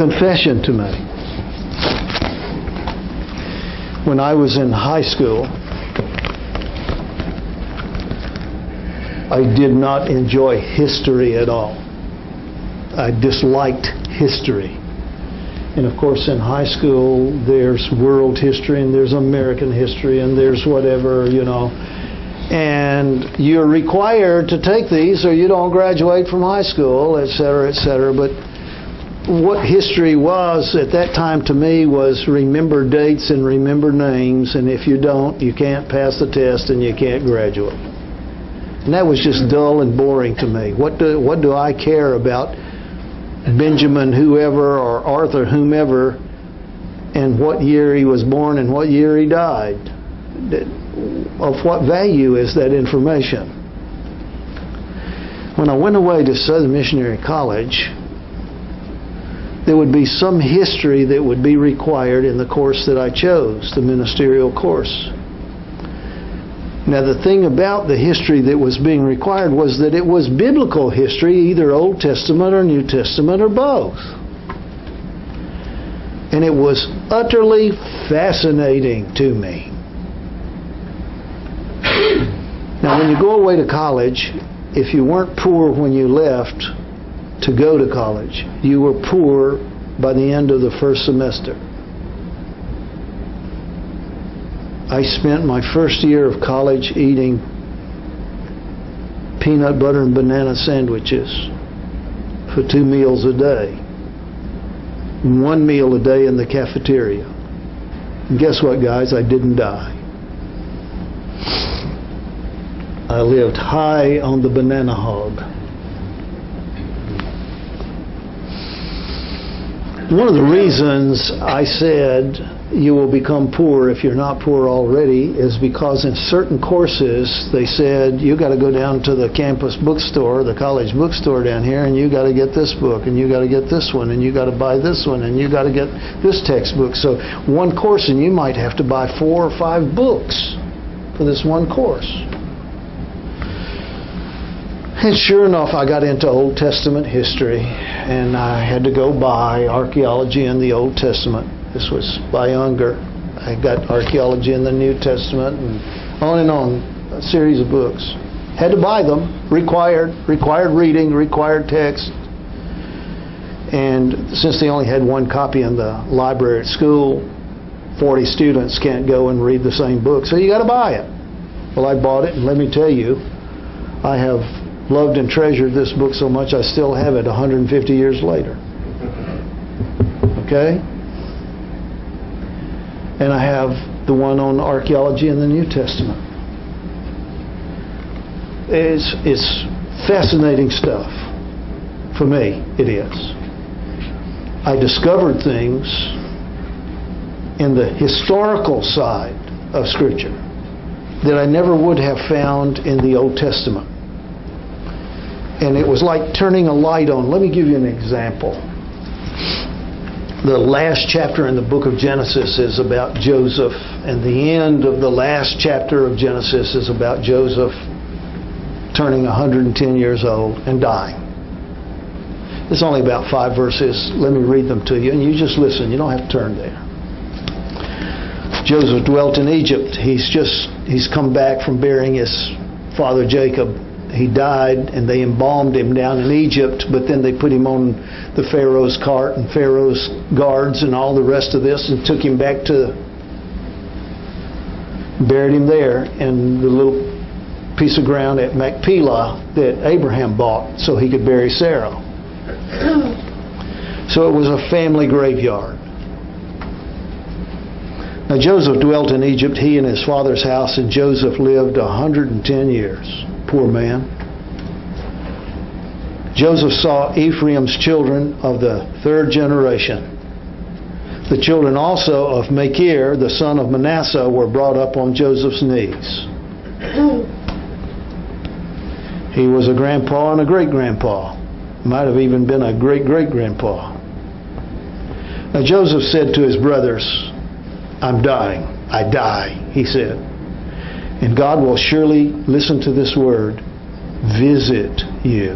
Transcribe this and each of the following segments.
confession to me. When I was in high school, I did not enjoy history at all. I disliked history. And of course, in high school, there's world history and there's American history and there's whatever, And you're required to take these or you don't graduate from high school, et cetera, et cetera. But what history was at that time to me was remember dates and remember names. And if you don't, you can't pass the test and you can't graduate. And that was just dull and boring to me. What do I care about Benjamin whoever or Arthur whomever and what year he was born and what year he died? Of what value is that information? When I went away to Southern Missionary College, there would be some history that would be required in the course that I chose, the ministerial course. Now, the thing about the history that was being required was that it was biblical history, either Old Testament or New Testament or both. And it was utterly fascinating to me. Now, when you go away to college, if you weren't poor when you left to go to college, you were poor by the end of the first semester. I spent my first year of college eating peanut butter and banana sandwiches for 2 meals a day. 1 meal a day in the cafeteria. And guess what, guys? I didn't die. I lived high on the banana hog. One of the reasons I said you will become poor if you're not poor already is because in certain courses they said you got to go down to the campus bookstore, the college bookstore down here, and you got to get this book and you got to get this one and you got to buy this one and you got to get this textbook. So one course and you might have to buy 4 or 5 books for this one course. And sure enough, I got into Old Testament history, and I had to go buy archaeology in the Old Testament. This was by Unger. I got archaeology in the New Testament, and on, a series of books. Had to buy them, required reading, required text. And since they only had 1 copy in the library at school, 40 students can't go and read the same book, so you got to buy it. Well, I bought it, and let me tell you, I have loved and treasured this book so much I still have it 150 years later. Okay? And I have the one on archaeology in the New Testament. It's fascinating stuff. For me, it is. I discovered things in the historical side of Scripture that I never would have found in the Old Testament. And it was like turning a light on. Let me give you an example. The last chapter in the book of Genesis is about Joseph, and the end of the last chapter of Genesis is about Joseph turning 110 years old and dying. It's only about 5 verses. Let me read them to you, and you just listen. You don't have to turn there. Joseph dwelt in Egypt. He's come back from burying his father Jacob. He died, and they embalmed him down in Egypt, but then they put him on the Pharaoh's cart and Pharaoh's guards and all the rest of this and took him back to, buried him there in the little piece of ground at Machpelah that Abraham bought so he could bury Sarah. So it was a family graveyard. Now Joseph dwelt in Egypt, he and his father's house, and Joseph lived 110 years. Poor man. Joseph saw Ephraim's children of the 3rd generation. The children also of Machir, the son of Manasseh, were brought up on Joseph's knees. He was a grandpa and a great-grandpa. Might have even been a great-great-grandpa. Now Joseph said to his brothers, "I'm dying. I die," he said. "And God will surely," listen to this word, "visit you."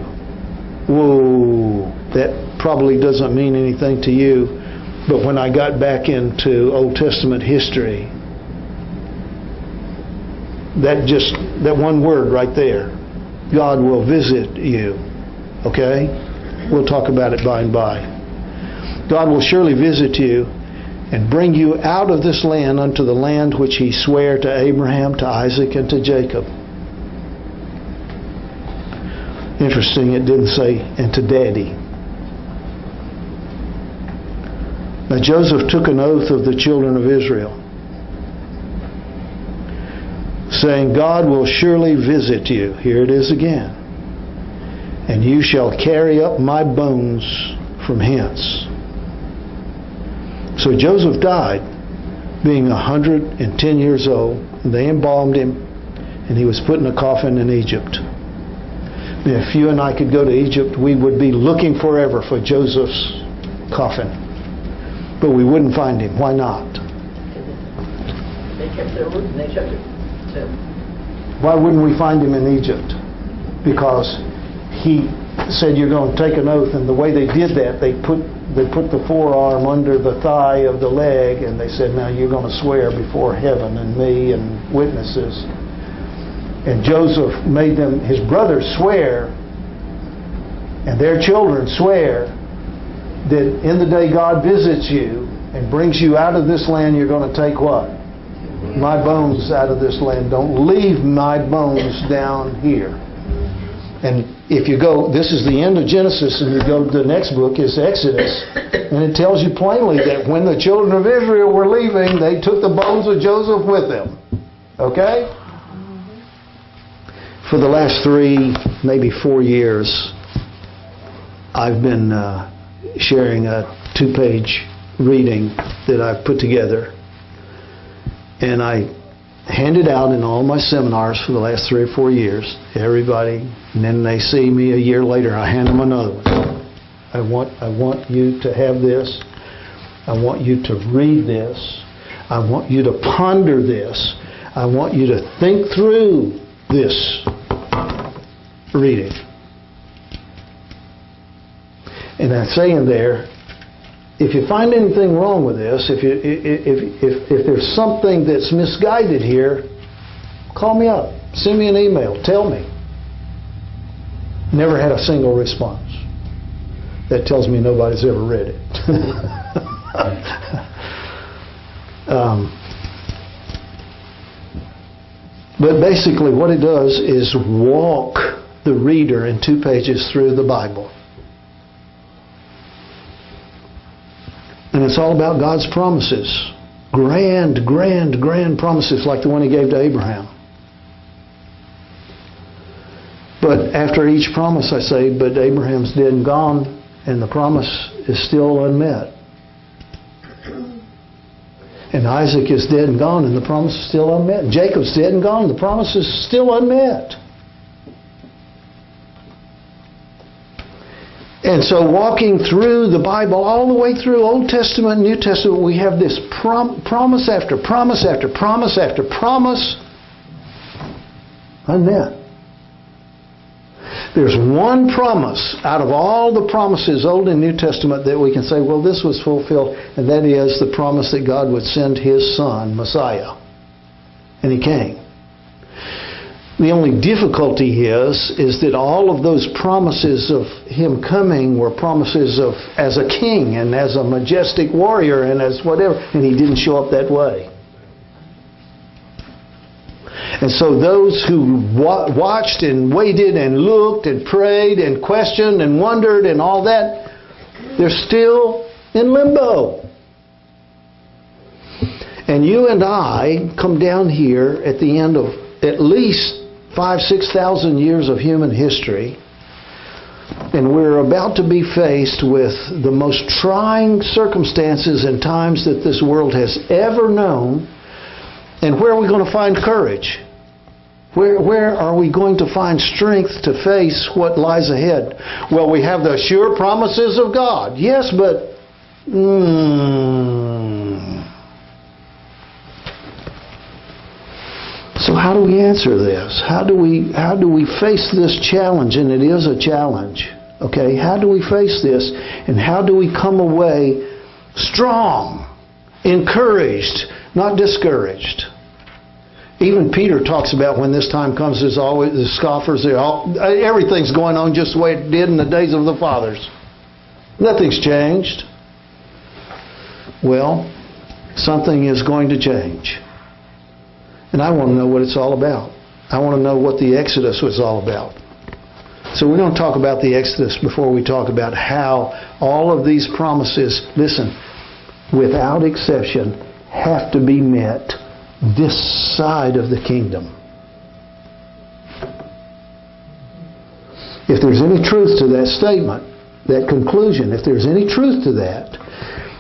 Whoa, that probably doesn't mean anything to you, but when I got back into Old Testament history, that one word right there, God will visit you. Okay? We'll talk about it by and by. God will surely visit you and bring you out of this land unto the land which He sware to Abraham, to Isaac, and to Jacob. Interesting, it didn't say, and to Daddy. Now Joseph took an oath of the children of Israel, saying, God will surely visit you. Here it is again. And you shall carry up my bones from hence. So Joseph died, being 110 years old. They embalmed him, and he was put in a coffin in Egypt. Now, if you and I could go to Egypt, we would be looking forever for Joseph's coffin. But we wouldn't find him. Why not? They kept their word and they kept it. Why wouldn't we find him in Egypt? Because he said you're going to take an oath, and the way they did that, they put the forearm under the thigh of the leg, and they said, now you're going to swear before heaven and me and witnesses. And Joseph made them, his brothers swear, and their children swear, that in the day God visits you and brings you out of this land, you're going to take what? My bones out of this land. Don't leave my bones down here. And if you go, this is the end of Genesis, and you go to the next book, is Exodus, and it tells you plainly that when the children of Israel were leaving, they took the bones of Joseph with them. Okay? For the last 3, maybe 4 years, I've been sharing a 2-page reading that I've put together, and I hand it out in all my seminars for the last 3 or 4 years to everybody, and then they see me a year later, I hand them another one. I want you to have this. I want you to read this. I want you to ponder this. I want you to think through this reading. And I say in there, if you find anything wrong with this, if there's something that's misguided here, call me up, send me an email, tell me. Never had a single response. That tells me nobody's ever read it. But basically what it does is walk the reader in 2 pages through the Bible. And it's all about God's promises. Grand, grand, grand promises like the one He gave to Abraham. But after each promise I say, but Abraham's dead and gone, and the promise is still unmet. And Isaac is dead and gone, and the promise is still unmet. And Jacob's dead and gone, and the promise is still unmet. And so walking through the Bible, all the way through Old Testament and New Testament, we have this promise after promise after promise after promise unmet. There's one promise out of all the promises, Old and New Testament, that we can say, well, this was fulfilled, and that is the promise that God would send His Son, Messiah. And He came. The only difficulty is that all of those promises of Him coming were promises of as a king and as a majestic warrior and as whatever, and He didn't show up that way. And so those who watched and waited and looked and prayed and questioned and wondered and all that, they're still in limbo. And you and I come down here at the end of at least 5,000-6,000 years of human history, and we're about to be faced with the most trying circumstances and times that this world has ever known. And where are we going to find courage? Where are we going to find strength to face what lies ahead? Well, we have the sure promises of God. Yes, but so how do we answer this? How do we face this challenge? And it is a challenge. Okay, how do we face this? And how do we come away strong, encouraged, not discouraged? Even Peter talks about when this time comes, there's always the scoffers. Everything's going on just the way it did in the days of the fathers. Nothing's changed. Well, something is going to change. And I want to know what it's all about. I want to know what the Exodus was all about. So we're going to talk about the Exodus before we talk about how all of these promises, listen, without exception, have to be met this side of the kingdom. If there's any truth to that statement, that conclusion, if there's any truth to that,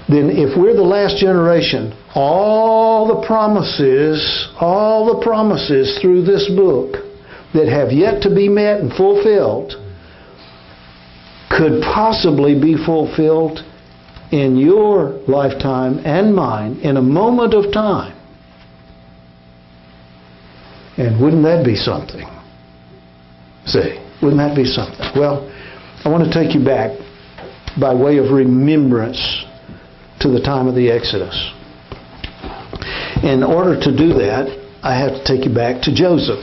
then if we're the last generation, all the promises through this book that have yet to be met and fulfilled could possibly be fulfilled in your lifetime and mine in a moment of time. And wouldn't that be something? See, wouldn't that be something? Well, I want to take you back by way of remembrance to the time of the Exodus. In order to do that, I have to take you back to Joseph.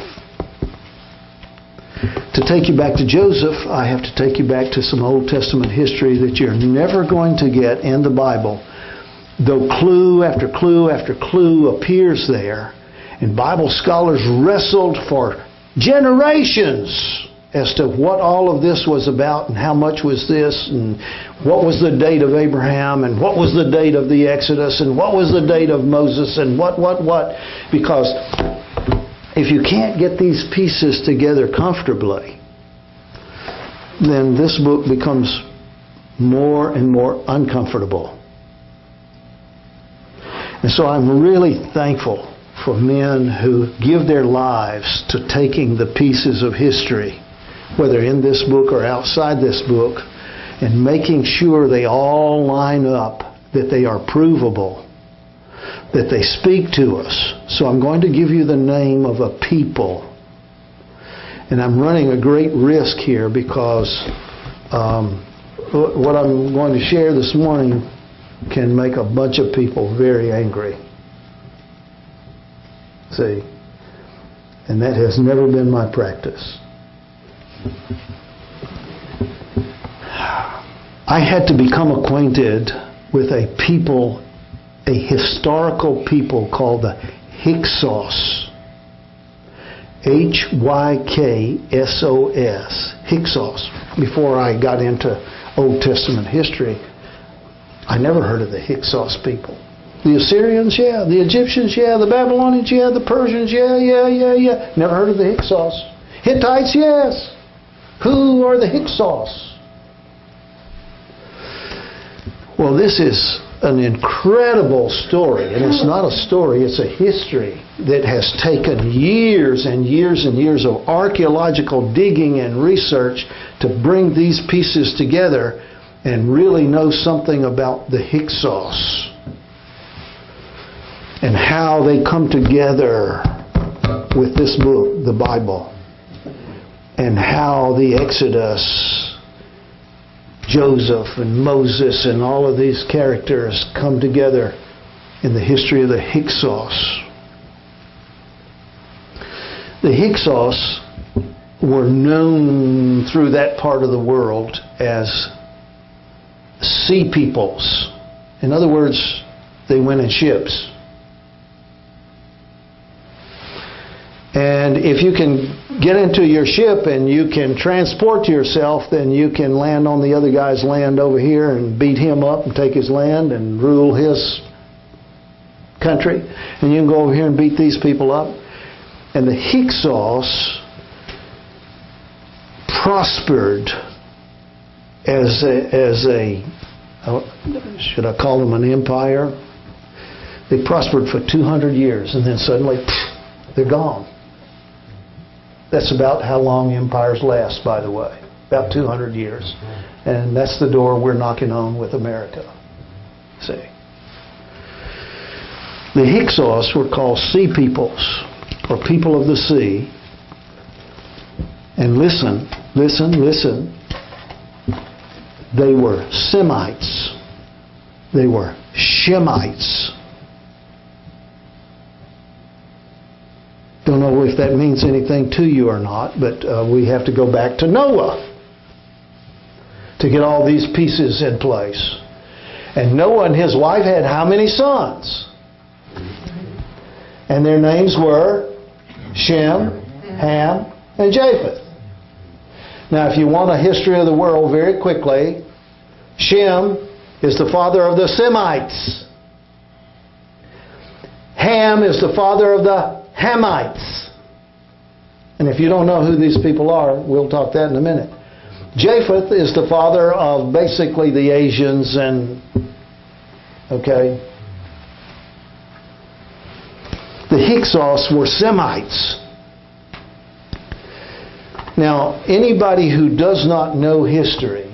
To take you back to Joseph, I have to take you back to some Old Testament history that you're never going to get in the Bible, though clue after clue after clue appears there. And Bible scholars wrestled for generations as to what all of this was about and how much was this and what was the date of Abraham and what was the date of the Exodus and what was the date of Moses and what. Because if you can't get these pieces together comfortably, then this book becomes more and more uncomfortable. And so I'm really thankful for men who give their lives to taking the pieces of history, whether in this book or outside this book, and making sure they all line up, that they are provable, that they speak to us. So I'm going to give you the name of a people. And I'm running a great risk here because what I'm going to share this morning can make a bunch of people very angry. See? And that has never been my practice. I had to become acquainted with a people, a historical people called the Hyksos. Hyksos. Hyksos. Before I got into Old Testament history, I never heard of the Hyksos people. The Assyrians, yeah. The Egyptians, yeah. The Babylonians, yeah. The Persians, yeah. Never heard of the Hyksos. Hittites, yes. Who are the Hyksos? Well, this is an incredible story. And it's not a story, it's a history that has taken years and years and years of archaeological digging and research to bring these pieces together and really know something about the Hyksos and how they come together with this book, the Bible, and how the Exodus, Joseph and Moses and all of these characters come together in the history of the Hyksos. The Hyksos were known through that part of the world as sea peoples. In other words, they went in ships. And if you can get into your ship and you can transport yourself, then you can land on the other guy's land over here and beat him up and take his land and rule his country. And you can go over here and beat these people up. And the Hyksos prospered as a should I call them an empire? They prospered for 200 years and then suddenly they're gone. That's about how long empires last, by the way. About 200 years. And that's the door we're knocking on with America. See? The Hyksos were called sea peoples, or people of the sea. And listen. They were Semites. They were Shemites. Don't know if that means anything to you or not, but we have to go back to Noah to get all these pieces in place. And Noah and his wife had how many sons? And their names were Shem, Ham, and Japheth. Now, if you want a history of the world very quickly, Shem is the father of the Semites. Ham is the father of the Hamites. And if you don't know who these people are, we'll talk that in a minute. Japheth is the father of basically the Asians and, okay. The Hyksos were Semites. Now, anybody who does not know history,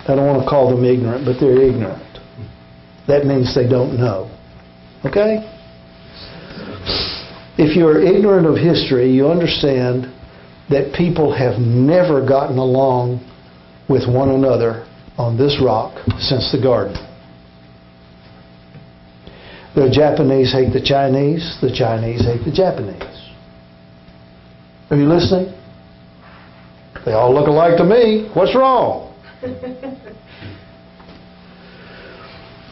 I don't want to call them ignorant, but they're ignorant. That means they don't know. Okay? If you're ignorant of history, you understand that people have never gotten along with one another on this rock since the garden. The Japanese hate the Chinese hate the Japanese. Are you listening? They all look alike to me. What's wrong?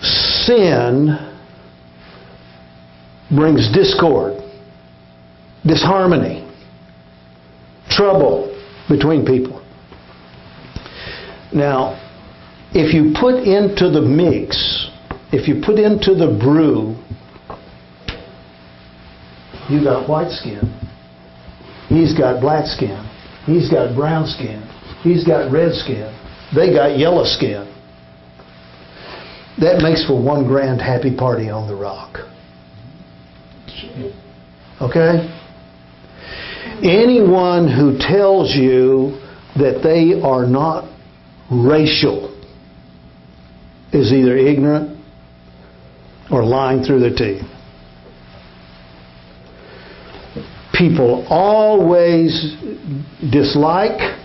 Sin brings discord, disharmony, trouble between people. Now, if you put into the mix, if you put into the brew, you got white skin, he's got black skin, he's got brown skin, he's got red skin, they got yellow skin. That makes for one grand happy party on the rock. Okay? Anyone who tells you that they are not racial is either ignorant or lying through their teeth. People always dislike,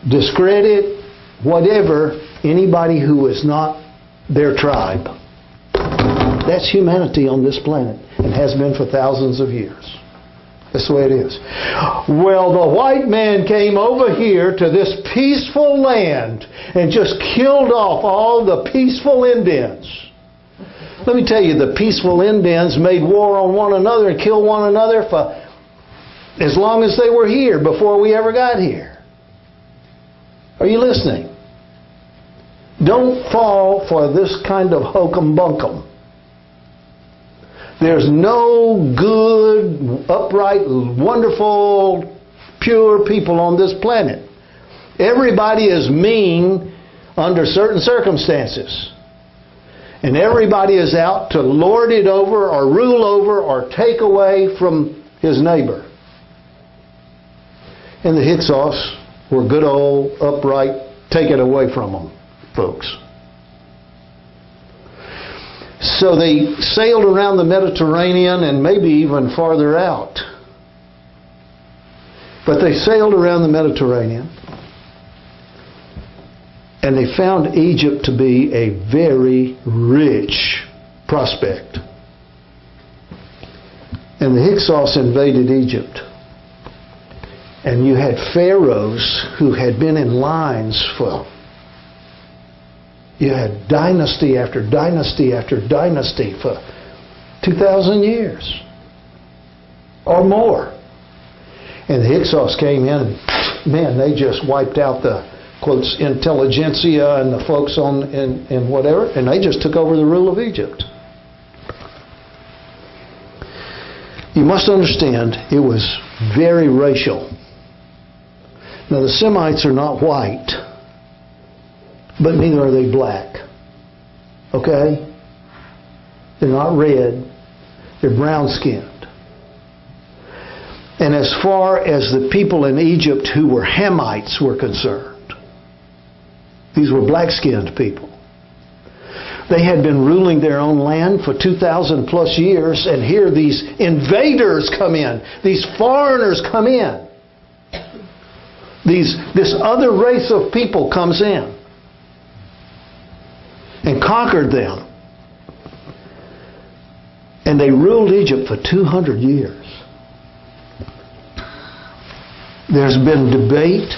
discredit, whatever, anybody who is not their tribe. That's humanity on this planet and has been for thousands of years. That's the way it is. Well, the white man came over here to this peaceful land and just killed off all the peaceful Indians. Let me tell you, the peaceful Indians made war on one another and killed one another for as long as they were here before we ever got here. Are you listening? Don't fall for this kind of hokum bunkum. There's no good, upright, wonderful, pure people on this planet. Everybody is mean under certain circumstances. And everybody is out to lord it over or rule over or take away from his neighbor. And the Hyksos were good old, upright, take it away from them folks. So they sailed around the Mediterranean and maybe even farther out. But they sailed around the Mediterranean and they found Egypt to be a very rich prospect. And the Hyksos invaded Egypt. And you had pharaohs who had been in lines for... You had dynasty after dynasty after dynasty for 2,000 years or more. And the Hyksos came in, man, they just wiped out the, quotes, intelligentsia and the folks on and whatever, and they just took over the rule of Egypt. You must understand, it was very racial. Now the Semites are not white, but neither are they black. Okay? They're not red. They're brown-skinned. And as far as the people in Egypt who were Hamites were concerned, these were black-skinned people. They had been ruling their own land for 2,000 plus years, and here these invaders come in. These foreigners come in. This other race of people comes in and conquered them. And they ruled Egypt for 200 years. There's been debate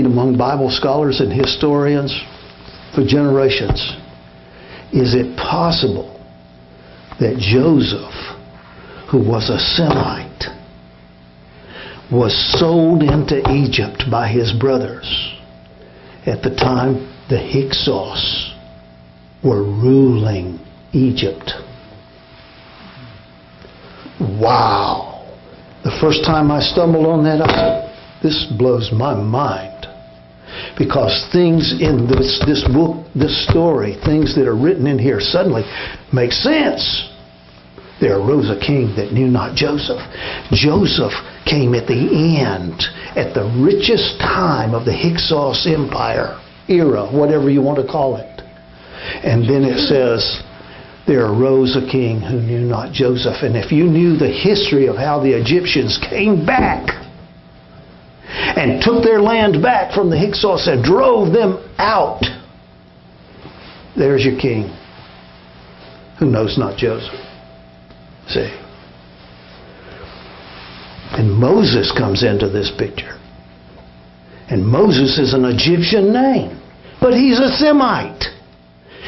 among Bible scholars and historians for generations. Is it possible that Joseph, who was a Semite, was sold into Egypt by his brothers at the time the Hyksos were ruling Egypt? Wow! The first time I stumbled on that, I said, this blows my mind. Because things in this book, this story, things that are written in here suddenly make sense. There arose a king that knew not Joseph. Joseph came at the end, at the richest time of the Hyksos Empire era, whatever you want to call it. And then it says, there arose a king who knew not Joseph. And if you knew the history of how the Egyptians came back and took their land back from the Hyksos and drove them out, there's your king who knows not Joseph. See? And Moses comes into this picture. And Moses is an Egyptian name, but he's a Semite.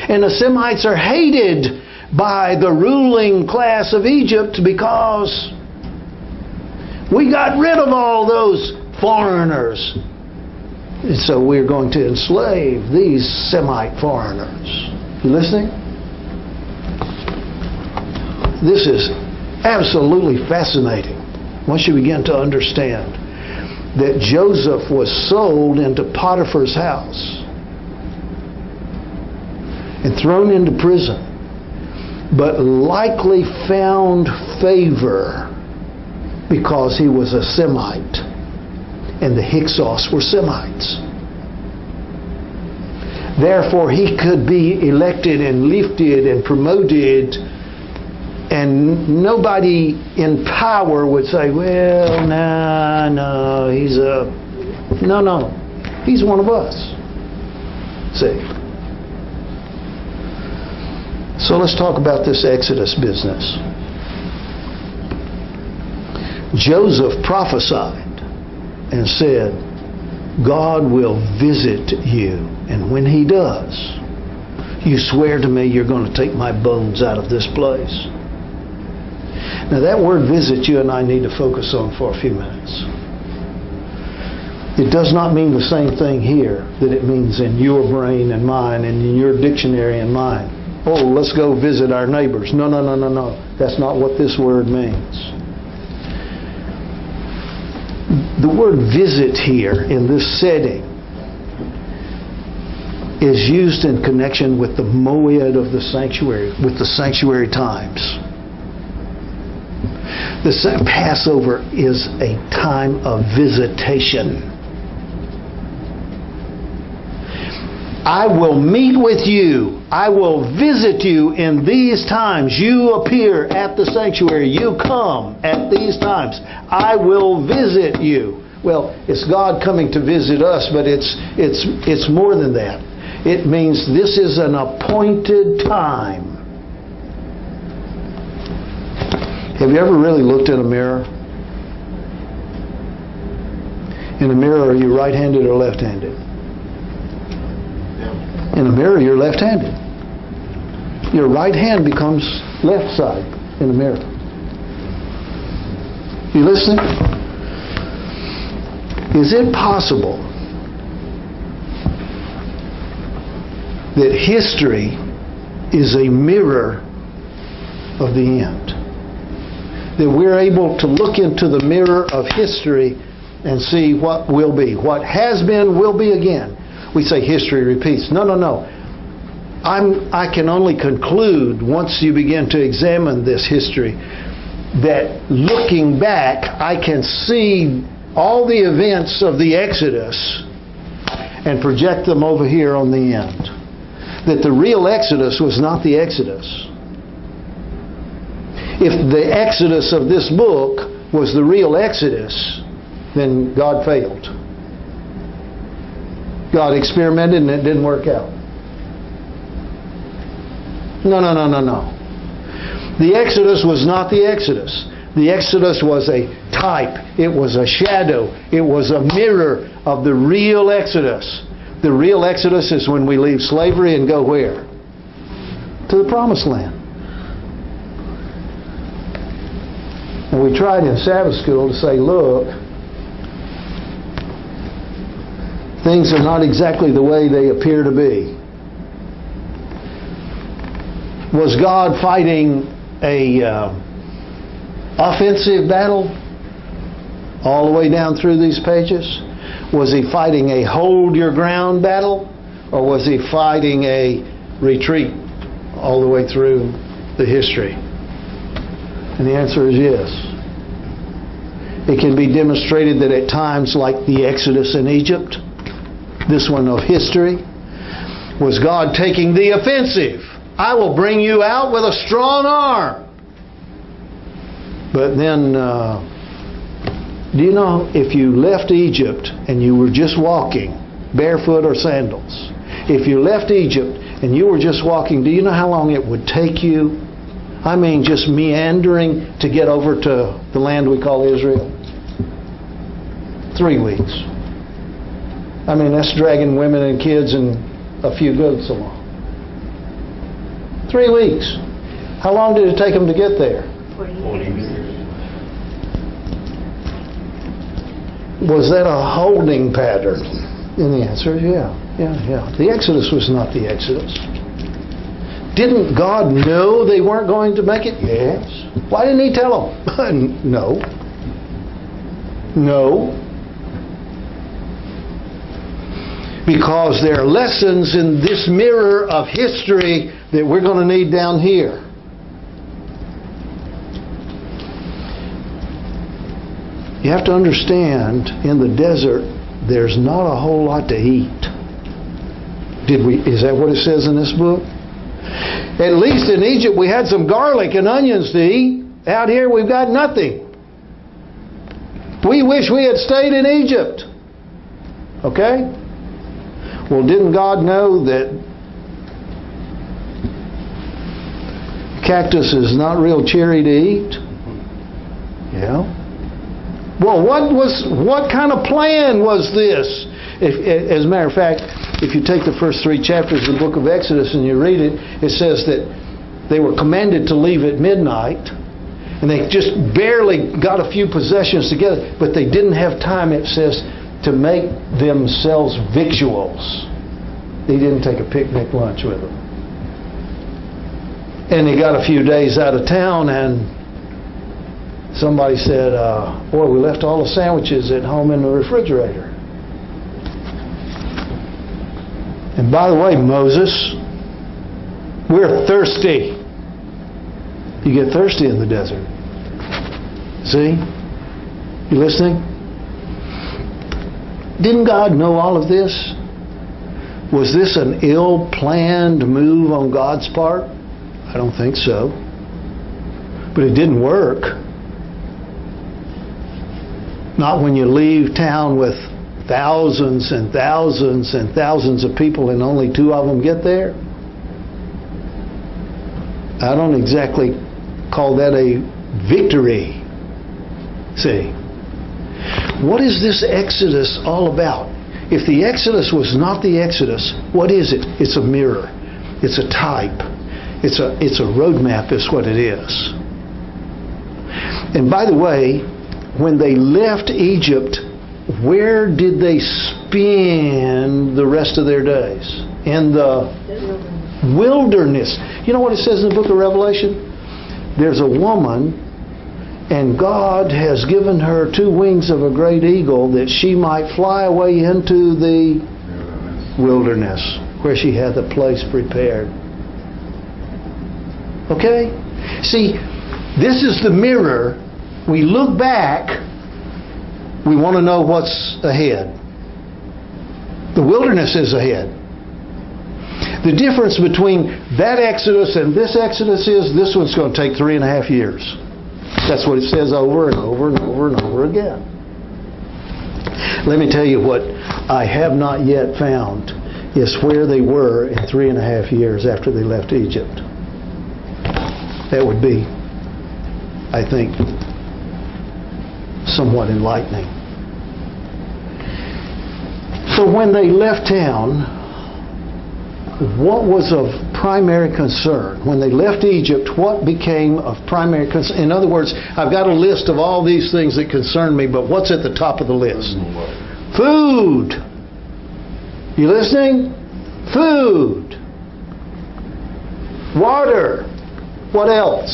And the Semites are hated by the ruling class of Egypt because we got rid of all those foreigners. And so we're going to enslave these Semite foreigners. You listening? This is absolutely fascinating once you begin to understand that Joseph was sold into Potiphar's house and thrown into prison, but likely found favor because he was a Semite and the Hyksos were Semites. Therefore, he could be elected and lifted and promoted, and nobody in power would say, well, no, he's one of us. See? So let's talk about this Exodus business. Joseph prophesied and said, God will visit you, and when He does, you swear to me you're going to take my bones out of this place. Now that word visit you and I need to focus on for a few minutes. It does not mean the same thing here that it means in your brain and mine and in your dictionary and mine. Oh, let's go visit our neighbors. No. That's not what this word means. The word visit here in this setting is used in connection with the moed of the sanctuary, with the sanctuary times. The Passover is a time of visitation. I will meet with you. I will visit you in these times. You appear at the sanctuary. You come at these times. I will visit you. Well, it's God coming to visit us, but it's more than that. It means this is an appointed time. Have you ever really looked in a mirror? In a mirror, are you right-handed or left-handed? In a mirror, you're left-handed. Your right hand becomes left side in a mirror. You listening? Is it possible that history is a mirror of the end? That we're able to look into the mirror of history and see what will be. What has been will be again. We say history repeats. No. I can only conclude once you begin to examine this history that looking back, I can see all the events of the Exodus and project them over here on the end. That the real Exodus was not the Exodus. If the Exodus of this book was the real Exodus, then God failed. God experimented and it didn't work out. No. The Exodus was not the Exodus. The Exodus was a type. It was a shadow. It was a mirror of the real Exodus. The real Exodus is when we leave slavery and go where? To the Promised Land. And we tried in Sabbath school to say, look, things are not exactly the way they appear to be. Was God fighting a offensive battle all the way down through these pages? Was He fighting a hold your ground battle? Or was He fighting a retreat all the way through the history? And the answer is yes. It can be demonstrated that at times, like the Exodus in Egypt, this one of history, was God taking the offensive. I will bring you out with a strong arm. But then, do you know, if you left Egypt and you were just walking, barefoot or sandals, if you left Egypt and you were just walking, do you know how long it would take you? I mean, just meandering to get over to the land we call Israel? 3 weeks. I mean, that's dragging women and kids and a few goats along. 3 weeks. How long did it take them to get there? 40 years. Was that a holding pattern? And the answer is yeah. The Exodus was not the Exodus. Didn't God know they weren't going to make it? Yes. Why didn't He tell them? No. Because there are lessons in this mirror of history that we're going to need down here. You have to understand, in the desert, there's not a whole lot to eat. Is that what it says in this book? At least in Egypt we had some garlic and onions to eat. Out here we've got nothing. We wish we had stayed in Egypt. Okay? Well, didn't God know that cactus is not real cherry to eat? Yeah. Well, what kind of plan was this? As a matter of fact, if you take the first 3 chapters of the book of Exodus and you read it, it says that they were commanded to leave at midnight, and they just barely got a few possessions together, but they didn't have time, it says, to make themselves victuals. They didn't take a picnic lunch with them. And they got a few days out of town, and somebody said, boy, we left all the sandwiches at home in the refrigerator. And by the way, Moses, we're thirsty. You get thirsty in the desert. See? You listening? Didn't God know all of this? Was this an ill-planned move on God's part? I don't think so. But it didn't work. Not when you leave town with thousands and thousands and thousands of people and only 2 of them get there. I don't exactly call that a victory. See? What is this Exodus all about? If the Exodus was not the Exodus, what is it? It's a mirror. It's a type. It's a roadmap is what it is. And by the way, when they left Egypt, where did they spend the rest of their days? In the wilderness. You know what it says in the book of Revelation? There's a woman, and God has given her 2 wings of a great eagle that she might fly away into the wilderness, where she hath a place prepared. Okay? See, this is the mirror. We look back, we want to know what's ahead. The wilderness is ahead. The difference between that Exodus and this Exodus is this one's going to take 3.5 years. That's what it says over and over and over and over again. Let me tell you what I have not yet found is where they were in 3.5 years after they left Egypt. That would be, I think, somewhat enlightening. So when they left town, what was of primary concern? When they left Egypt, what became of primary concern? In other words, I've got a list of all these things that concern me, but what's at the top of the list? Food. You listening? Food. Water. What else?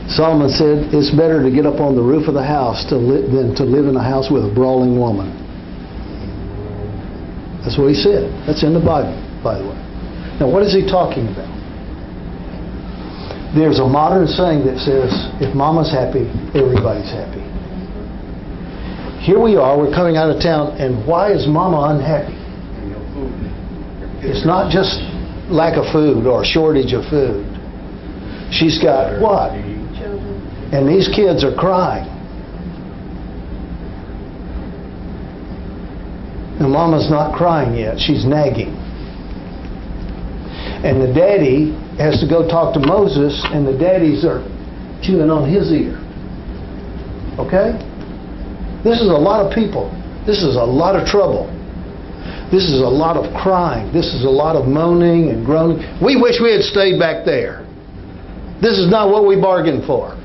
Solomon said, it's better to get up on the roof of the house than to live in a house with a brawling woman. That's what he said. That's in the Bible, by the way. Now, what is he talking about? There's a modern saying that says, if mama's happy, everybody's happy. Here we are, we're coming out of town, and why is mama unhappy? It's not just lack of food or shortage of food. She's got what? And these kids are crying. And mama's not crying yet. She's nagging. And the daddy has to go talk to Moses, and the daddies are chewing on his ear. Okay? This is a lot of people. This is a lot of trouble. This is a lot of crying. This is a lot of moaning and groaning. We wish we had stayed back there. This is not what we bargained for.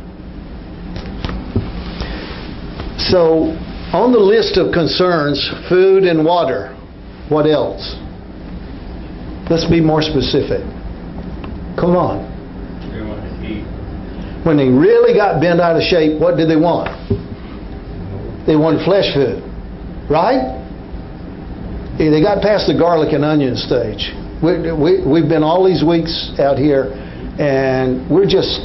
So, on the list of concerns, food and water. What else? Let's be more specific. Come on. They want to eat. When they really got bent out of shape, what did they want? They wanted flesh food. Right? They got past the garlic and onion stage. We've been all these weeks out here, and we're just,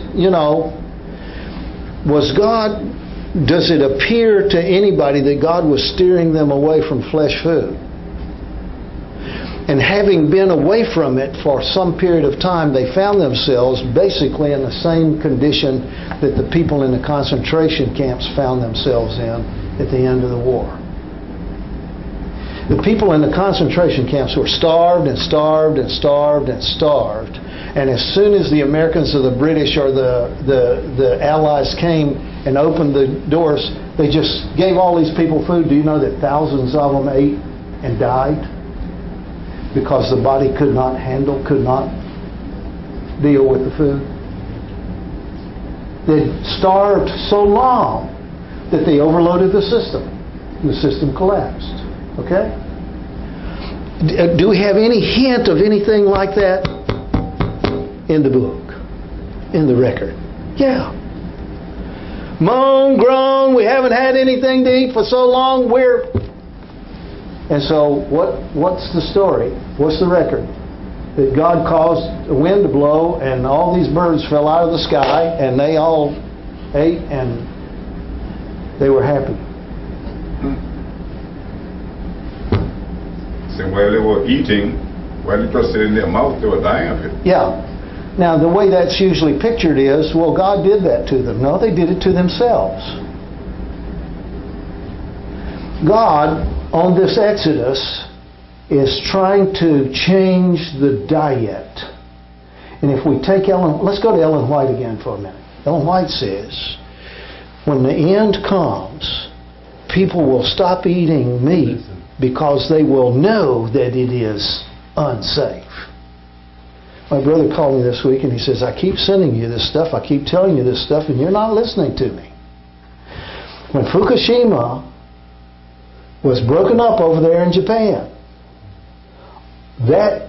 does it appear to anybody that God was steering them away from flesh food? And having been away from it for some period of time, they found themselves basically in the same condition that the people in the concentration camps found themselves in at the end of the war. The people in the concentration camps were starved and starved and starved and starved. And as soon as the Americans or the British or the Allies came and opened the doors, they just gave all these people food. Do you know that thousands of them ate and died? Because the body could not deal with the food. They starved so long that they overloaded the system. The system collapsed. Okay? Do we have any hint of anything like that in the book? In the record? Yeah. Moan, groan, we haven't had anything to eat for so long, And so what's the story? What's the record? That God caused a wind to blow and all these birds fell out of the sky and they all ate and they were happy. So while they were eating, while it was still in their mouth, they were dying of it. Yeah. Now the way that's usually pictured is, well, God did that to them. No, they did it to themselves. God, on this Exodus, is trying to change the diet. And if we take let's go to Ellen White again for a minute. Ellen White says, when the end comes, people will stop eating meat because they will know that it is unsafe. My brother called me this week and he says, I keep sending you this stuff, I keep telling you this stuff, and you're not listening to me. When Fukushima was broken up over there in Japan, that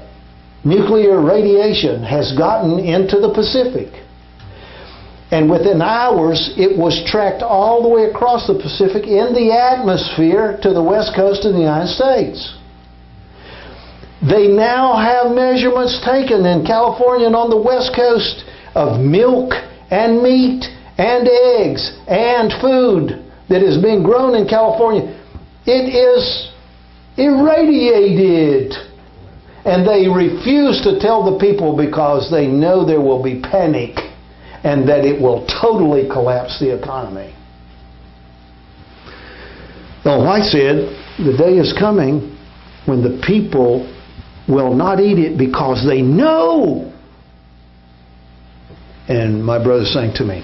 nuclear radiation has gotten into the Pacific. And within hours, it was tracked all the way across the Pacific in the atmosphere to the west coast of the United States. They now have measurements taken in California and on the west coast of milk and meat and eggs and food that is being grown in California. It is irradiated. And they refuse to tell the people because they know there will be panic and that it will totally collapse the economy. Ellen White said, the day is coming when the people will not eat it because they know. And my brother sang to me,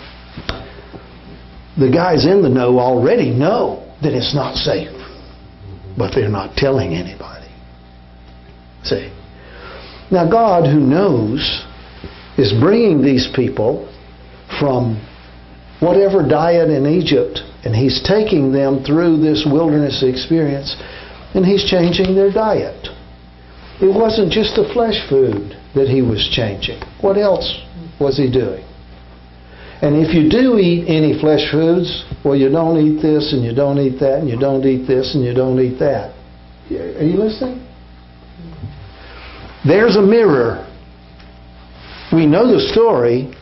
the guys in the know already know that it's not safe, but they're not telling anybody. See? Now God, who knows, is bringing these people from whatever diet in Egypt, and He's taking them through this wilderness experience, and He's changing their diet. It wasn't just the flesh food that He was changing. What else was He doing? And if you do eat any flesh foods, well, you don't eat this, and you don't eat that, and you don't eat this, and you don't eat that. Are you listening? There's a mirror. We know the story,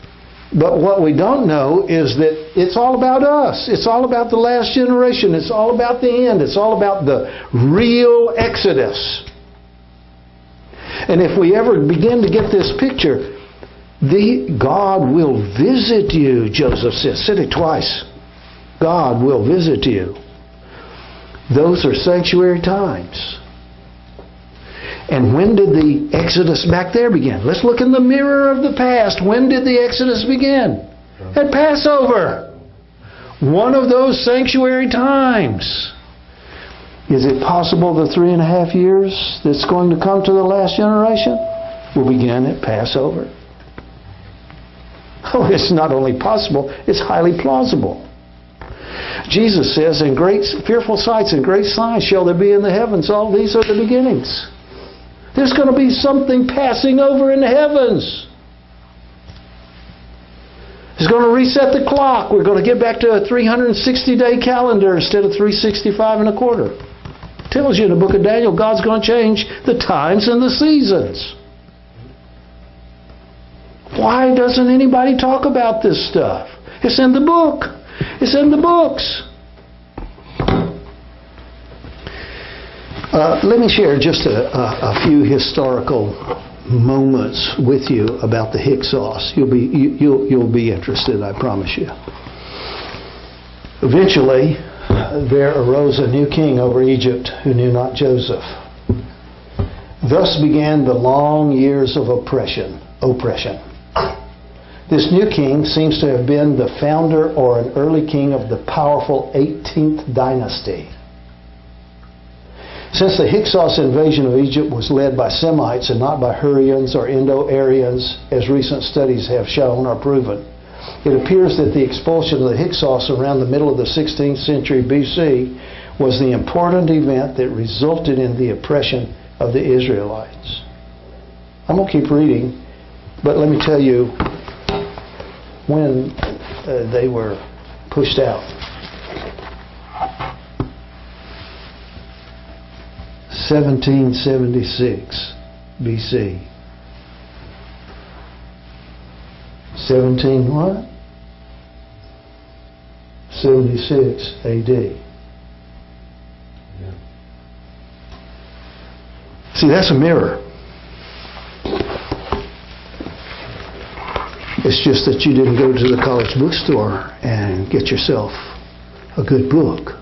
but what we don't know is that it's all about us. It's all about the last generation. It's all about the end. It's all about the real Exodus. And if we ever begin to get this picture, God will visit you, Joseph says. Said it twice. God will visit you. Those are sanctuary times. And when did the Exodus back there begin? Let's look in the mirror of the past. When did the Exodus begin? At Passover. One of those sanctuary times. Is it possible the 3.5 years that's going to come to the last generation will begin at Passover? Oh, it's not only possible, it's highly plausible. Jesus says, in great fearful sights and great signs shall there be in the heavens. All these are the beginnings. There's going to be something passing over in the heavens. It's going to reset the clock. We're going to get back to a 360-day calendar instead of 365 and a quarter. It tells you in the book of Daniel, God's going to change the times and the seasons. Why doesn't anybody talk about this stuff? It's in the book. It's in the books. Let me share just a few historical moments with you about the Hyksos. You'll be interested, I promise you. Eventually, there arose a new king over Egypt who knew not Joseph. Thus began the long years of oppression. This new king seems to have been the founder or an early king of the powerful 18th dynasty. Since the Hyksos invasion of Egypt was led by Semites and not by Hurrians or Indo-Aryans, as recent studies have shown or proven, it appears that the expulsion of the Hyksos around the middle of the 16th century BC was the important event that resulted in the oppression of the Israelites. I'm going to keep reading, but let me tell you when they were pushed out. 1776 BC. 17 what? 76 AD. Yeah. See, that's a mirror. It's just that you didn't go to the college bookstore and get yourself a good book.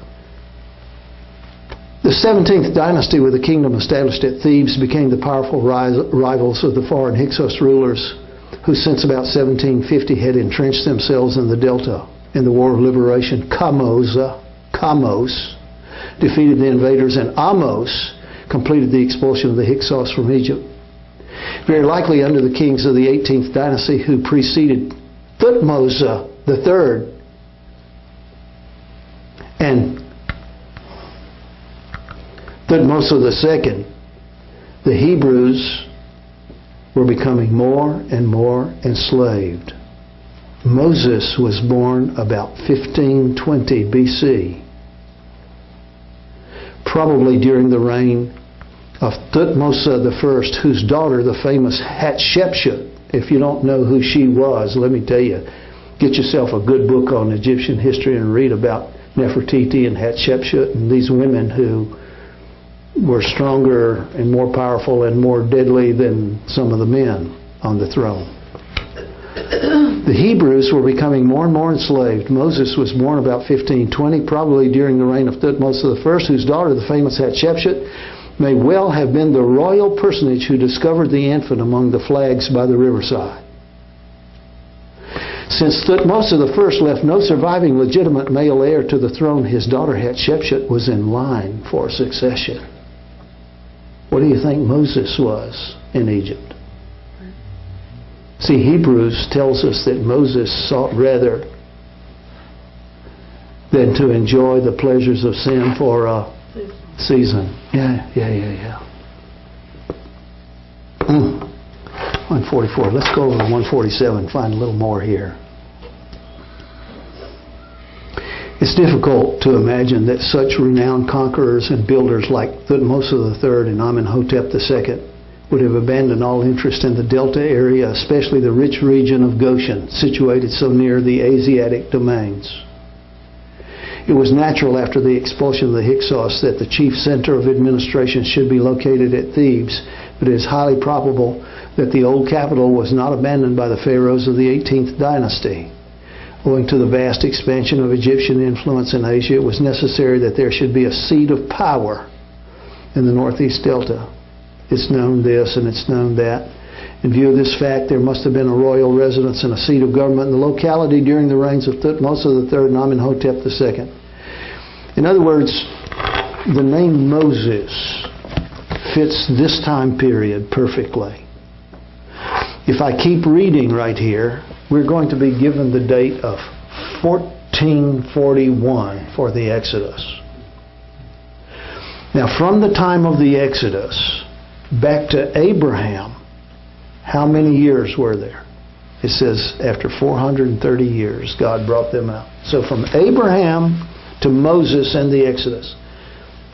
The 17th dynasty, with a kingdom established at Thebes, became the powerful rivals of the foreign Hyksos rulers who since about 1750 had entrenched themselves in the Delta. In the War of Liberation, Kamos defeated the invaders, and Amos completed the expulsion of the Hyksos from Egypt. Very likely under the kings of the 18th dynasty who preceded Thutmose III and Thutmose II, the Hebrews were becoming more and more enslaved. Moses was born about 1520 BC, probably during the reign of Thutmose I, whose daughter, the famous Hatshepsut. If you don't know who she was, let me tell you, get yourself a good book on Egyptian history and read about Nefertiti and Hatshepsut and these women who were stronger and more powerful and more deadly than some of the men on the throne. The Hebrews were becoming more and more enslaved. Moses was born about 1520, probably during the reign of Thutmose I, whose daughter, the famous Hatshepsut, may well have been the royal personage who discovered the infant among the flags by the riverside. Since Thutmose I left no surviving legitimate male heir to the throne, his daughter Hatshepsut was in line for succession. What do you think Moses was in Egypt? See, Hebrews tells us that Moses sought rather than to enjoy the pleasures of sin for a season. Yeah. 144. Let's go over to 147, find a little more here. It's difficult to imagine that such renowned conquerors and builders like Thutmose III and Amenhotep II would have abandoned all interest in the Delta area, especially the rich region of Goshen, situated so near the Asiatic domains. It was natural after the expulsion of the Hyksos that the chief center of administration should be located at Thebes, but it is highly probable that the old capital was not abandoned by the pharaohs of the 18th dynasty. Owing to the vast expansion of Egyptian influence in Asia, it was necessary that there should be a seat of power in the northeast delta. It's known this and it's known that. In view of this fact, there must have been a royal residence and a seat of government in the locality during the reigns of Thutmose III and Amenhotep II. In other words, the name Moses fits this time period perfectly. If I keep reading right here, we're going to be given the date of 1441 for the Exodus. Now, from the time of the Exodus back to Abraham, how many years were there? It says after 430 years, God brought them out. So from Abraham to Moses and the Exodus,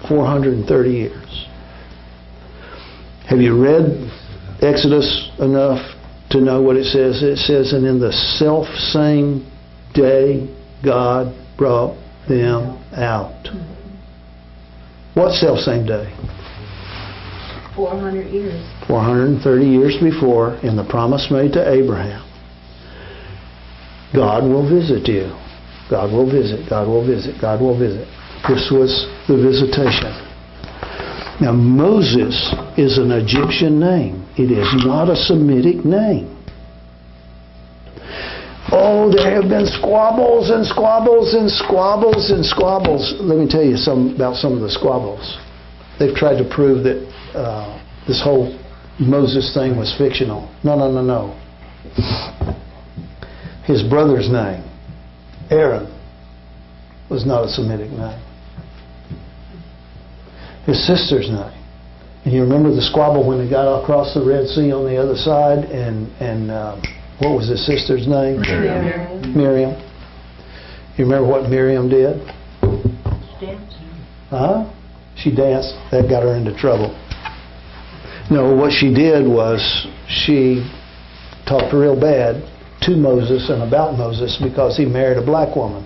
430 years. Have you read Exodus enough to know what it says? It says, and in the self-same day, God brought them out. What self-same day? 400 years. 430 years before, in the promise made to Abraham, God will visit you. God will visit. God will visit. God will visit. This was the visitation. Now, Moses is an Egyptian name. It is not a Semitic name. Oh, there have been squabbles and squabbles and squabbles and squabbles. Let me tell you about some of the squabbles. They've tried to prove that this whole Moses thing was fictional. No. His brother's name, Aaron, was not a Semitic name. His sister's name. And you remember the squabble when they got across the Red Sea on the other side, and what was his sister's name? Miriam. You remember what Miriam did? She danced. Huh? She danced. That got her into trouble. No, what she did was she talked real bad to Moses and about Moses because he married a black woman.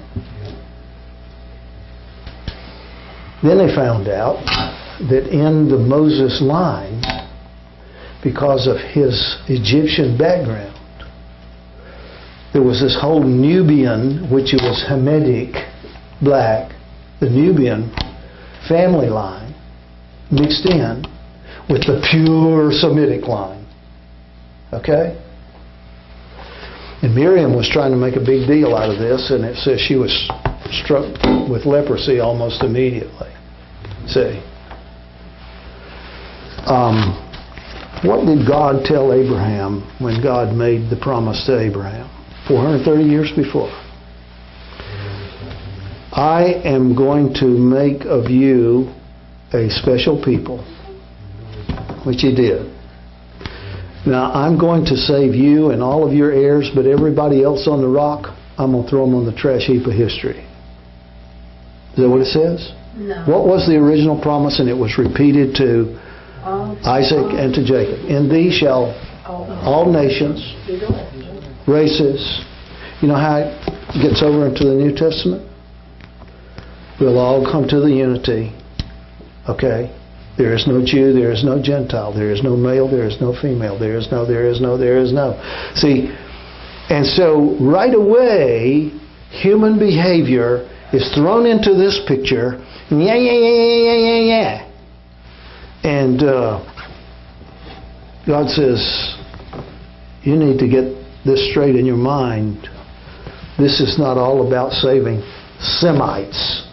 Then they found out that in the Moses line, because of his Egyptian background, there was this whole Nubian, which was Hamitic, black, the Nubian family line mixed in with the pure Semitic line. Okay? And Miriam was trying to make a big deal out of this, and it says she was struck with leprosy almost immediately. See? What did God tell Abraham when God made the promise to Abraham? 430 years before. I am going to make of you a special people, which he did. Now, I'm going to save you and all of your heirs, but everybody else on the rock, I'm going to throw them on the trash heap of history. Is that what it says? No. What was the original promise? And it was repeated to Isaac and to Jacob. In thee shall all nations, races. You know how it gets over into the New Testament? We'll all come to the unity. Okay? There is no Jew, there is no Gentile, there is no male, there is no female, there is no. See, And so right away, human behavior is thrown into this picture. Yeah. And God says, you need to get this straight in your mind. This is not all about saving Semites.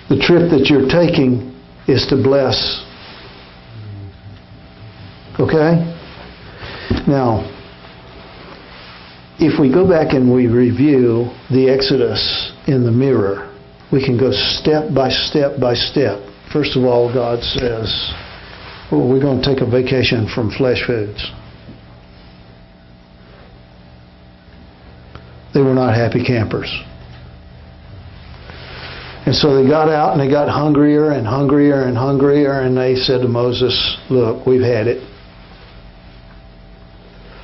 The trip that you're taking is to bless. Okay? Now, if we go back and we review the Exodus in the mirror, we can go step by step by step. First of all, God says, well, we're going to take a vacation from flesh foods. They were not happy campers. And so they got out and they got hungrier and hungrier and hungrier, and they said to Moses, look, we've had it.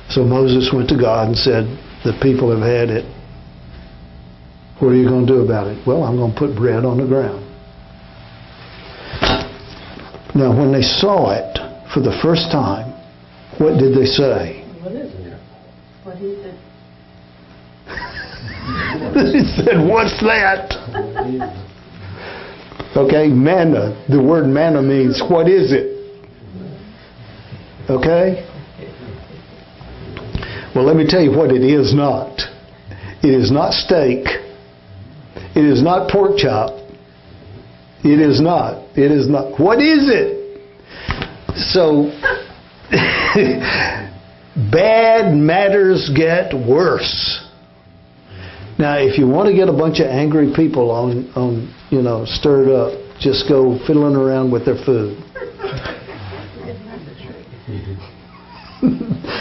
So Moses went to God and said, the people have had it. What are you going to do about it? Well, I'm going to put bread on the ground. Now, when they saw it for the first time, what did they say? What is it? What is it? They said, what's that? Okay, manna. The word manna means, what is it? Okay? Well, let me tell you what it is not. It is not steak. It is not pork chop. It is not. It is not. What is it? So, bad matters get worse. Now, if you want to get a bunch of angry people stirred up, just go fiddling around with their food.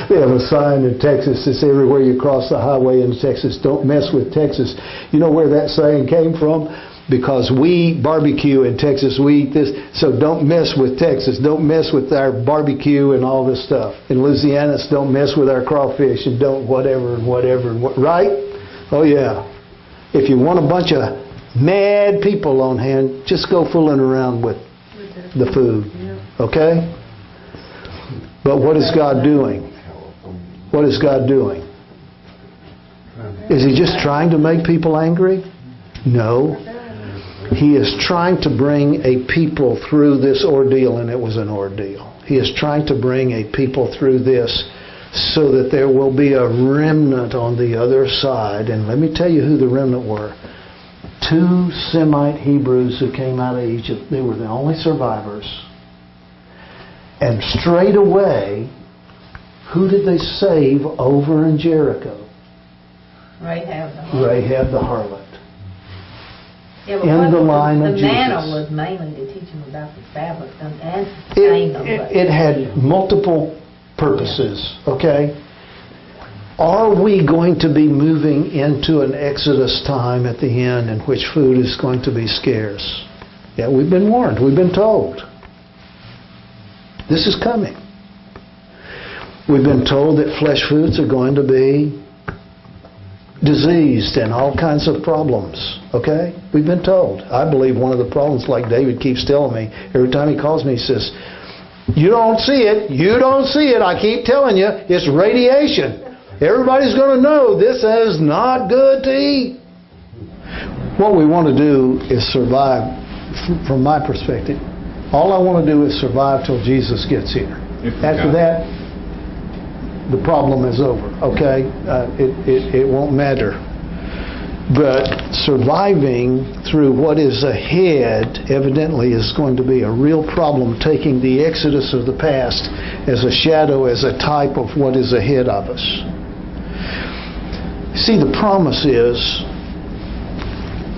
They have a sign in Texas that's everywhere you cross the highway in Texas, don't mess with Texas. You know where that saying came from? Because we barbecue in Texas, we eat this, so don't mess with Texas. Don't mess with our barbecue and all this stuff. In Louisiana, it's don't mess with our crawfish and don't whatever and whatever. Right? Oh, yeah. If you want a bunch of mad people on hand, just go fooling around with the food. Okay? But what is God doing? What is God doing? Is He just trying to make people angry? No. He is trying to bring a people through this ordeal, and it was an ordeal. He is trying to bring a people through this so that there will be a remnant on the other side. And let me tell you who the remnant were. 2 Semite Hebrews who came out of Egypt. They were the only survivors. And straight away, who did they save over in Jericho? Rahab the harlot. Yeah, in the line of Jesus. The manna was mainly to teach them about the Sabbath and train them. It had multiple purposes, okay? Are we going to be moving into an Exodus time at the end in which food is going to be scarce? Yeah, we've been warned. We've been told. This is coming. We've been told that flesh foods are going to be diseased and all kinds of problems. Okay? We've been told. I believe one of the problems, like David keeps telling me, every time he calls me, he says, you don't see it. You don't see it. I keep telling you, it's radiation. Everybody's going to know this is not good to eat. What we want to do is survive, from my perspective. All I want to do is survive till Jesus gets here. After that, the problem is over. Okay? It won't matter. But surviving through what is ahead evidently is going to be a real problem, taking the exodus of the past as a shadow, as a type of what is ahead of us. See, the promise is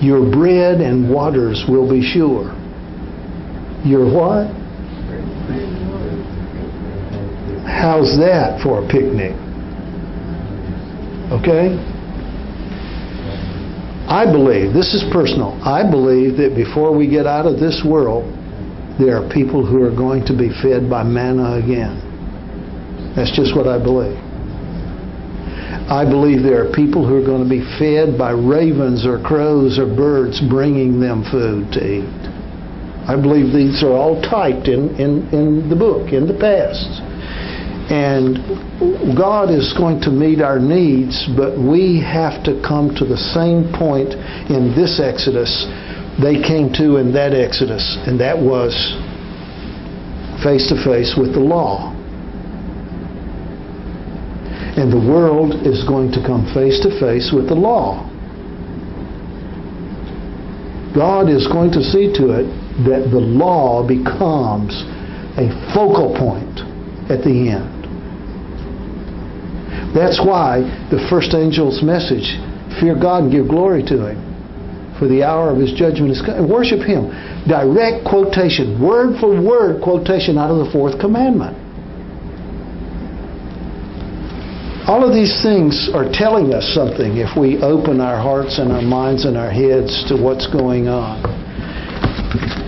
your bread and waters will be sure. Your what? How's that for a picnic? Okay? I believe, this is personal, I believe that before we get out of this world, there are people who are going to be fed by manna again. That's just what I believe. I believe there are people who are going to be fed by ravens or crows or birds bringing them food to eat. I believe these are all typed in the book, in the past. And God is going to meet our needs, but we have to come to the same point in this Exodus they came to in that Exodus, and that was face to face with the law. And the world is going to come face to face with the law. God is going to see to it that the law becomes a focal point at the end. That's why the first angel's message, fear God and give glory to Him, for the hour of His judgment is come. Worship Him. Direct quotation, word for word quotation out of the fourth commandment. All of these things are telling us something if we open our hearts and our minds and our heads to what's going on.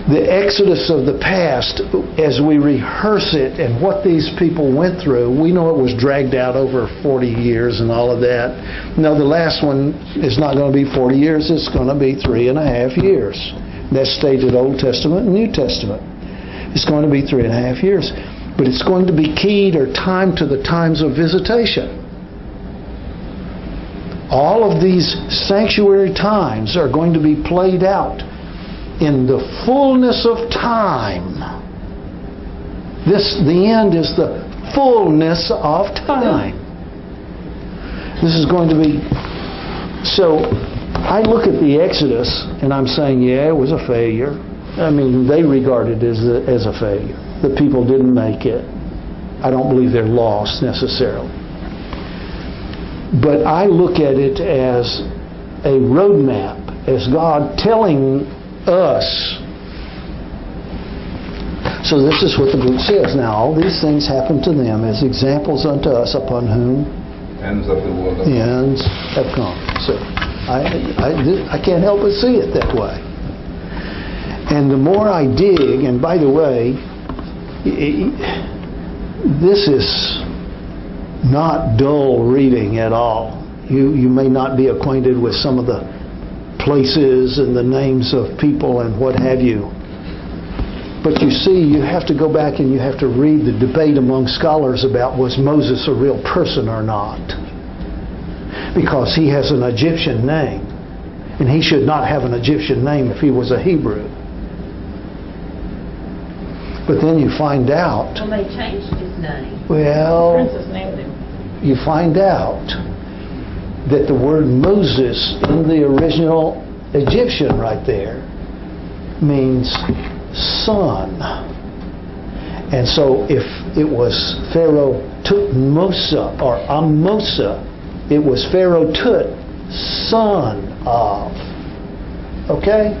The exodus of the past, as we rehearse it and what these people went through, we know it was dragged out over 40 years and all of that. No, the last one is not going to be 40 years. It's going to be 3.5 years. That's stated Old Testament and New Testament. It's going to be 3.5 years. But it's going to be keyed or timed to the times of visitation. All of these sanctuary times are going to be played out in the fullness of time. The end is the fullness of time. This is going to be... So, I look at the Exodus and I'm saying, yeah, it was a failure. I mean, they regarded it as a failure. The people didn't make it. I don't believe they're lost necessarily. But I look at it as a roadmap, as God telling us. So this is what the book says. Now all these things happen to them as examples unto us, upon whom Ends of the world. the ends have come. So I can't help but see it that way. And the more I dig, and by the way, this is not dull reading at all. You may not be acquainted with some of the places and the names of people and what have you. But you see, you have to go back and you have to read the debate among scholars about was Moses a real person or not. Because he has an Egyptian name. And he should not have an Egyptian name if he was a Hebrew. But then you find out... Well, they changed his name. Well... Princess named him. You find out that the word Moses in the original Egyptian right there means son. And so if it was Pharaoh Tutmosa or Amosa, it was Pharaoh Tut, son of. Okay?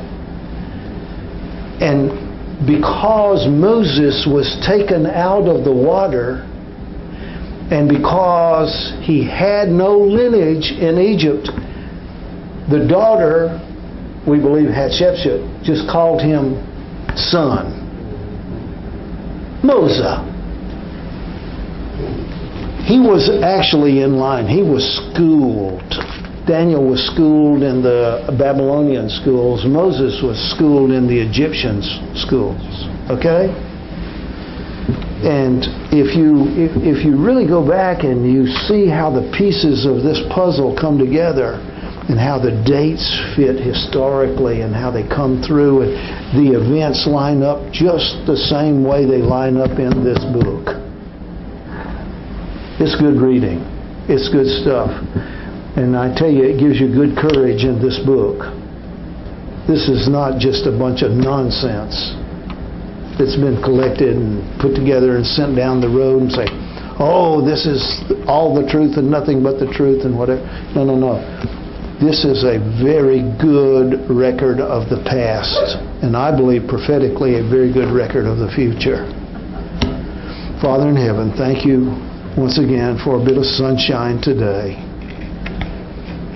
And because Moses was taken out of the water, and because he had no lineage in Egypt, the daughter, we believe Hatshepsut, just called him son. Mosa. He was actually in line. He was schooled. Daniel was schooled in the Babylonian schools. Moses was schooled in the Egyptian schools. Okay? And if you really go back and you see how the pieces of this puzzle come together and how the dates fit historically and how they come through and the events line up just the same way they line up in this book. It's good reading. It's good stuff. And I tell you, it gives you good courage in this book. This is not just a bunch of nonsense that's been collected and put together and sent down the road and say, oh, this is all the truth and nothing but the truth and whatever. No. This is a very good record of the past, and I believe prophetically a very good record of the future. Father in heaven, thank you once again for a bit of sunshine today.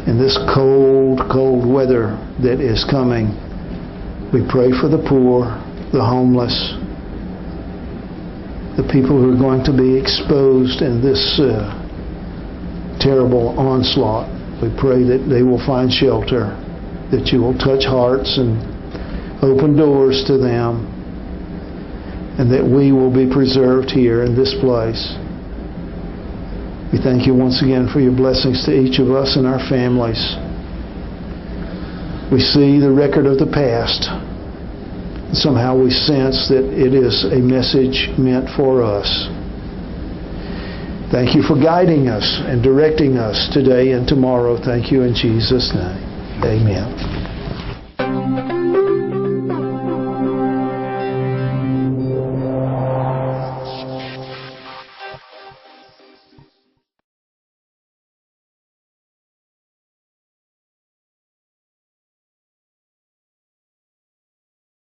In this cold, cold weather that is coming, we pray for the poor, the homeless, the people who are going to be exposed in this terrible onslaught. We pray that they will find shelter, that you will touch hearts and open doors to them, and that we will be preserved here in this place. We thank you once again for your blessings to each of us and our families. We see the record of the past. Somehow we sense that it is a message meant for us. Thank you for guiding us and directing us today and tomorrow. Thank you in Jesus' name. Amen.